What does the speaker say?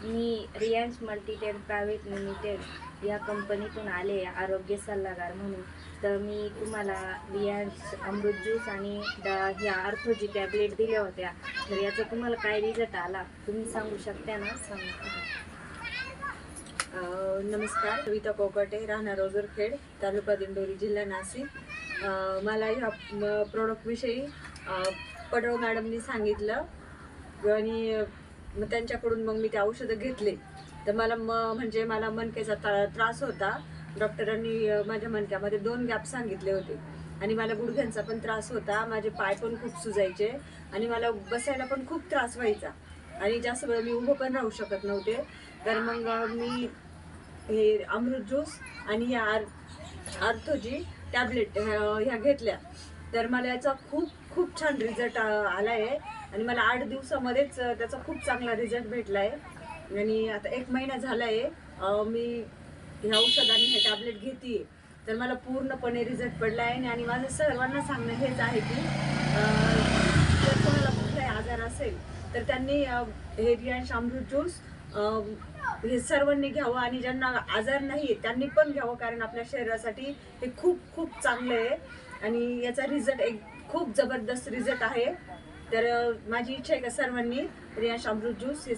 मी Riyansh मल्टीटेल private limited या कंपनीतून आले आरोग्य सल्लागार म्हणून. तर मी तुम्हाला रियांश अमृत ज्यूस आणि ह्या अर्थोजी टॅबलेट दिल्या होत्या. तर याचा तुम्हाला काय रिझल्ट आला तुम्ही सांगू शकता ना? नमस्कार, कविता कोकटे, राहणार ओझरखेड, तालुका दिंडोरी, जिल्हा नाशिक. मला ह्या प्रोडक्टविषयी पडवळ मॅडमनी सांगितलं आणि मग त्यांच्याकडून मग मी ते औषधं घेतले. तर मला म्हणजे मला मणक्याचा त्रास होता. डॉक्टरांनी माझ्या मणक्यामध्ये 2 गॅप सांगितले होते आणि मला गुडघ्यांचा पण त्रास होता. माझे पाय पण खूप सुजायचे आणि मला बसायला पण खूप त्रास व्हायचा आणि जास्त वेळ मी उभं पण राहू शकत नव्हते. तर मग मी हे अमृत ज्यूस आणि या अर्थोजी टॅबलेट ह्या घेतल्या. तर मला याचा खूप खूप छान रिझल्ट आला आहे आणि मला 8 दिवसामध्येच त्याचा खूप चांगला रिझल्ट भेटला आहे. आणि आता 1 महिना झाला आहे मी हे औषध आणि हे टॅबलेट घेते. तर मला पूर्णपणे रिझल्ट पडला आहे आणि माझं सर्वांना सांगणं हेच आहे की जर कोणाला कुठलाही आजार असेल तर त्यांनी हे रियांश अमृत ज्यूस हे सर्वांनी घ्यावं आणि ज्यांना आजार नाही त्यांनी पण घ्यावं, कारण आपल्या शरीरासाठी हे खूप खूप चांगलं आहे आणि याचा रिझल्ट एक खूप जबरदस्त रिझल्ट आहे. तर माझी इच्छा आहे का सर्वांनी रियांश अमृत ज्यूस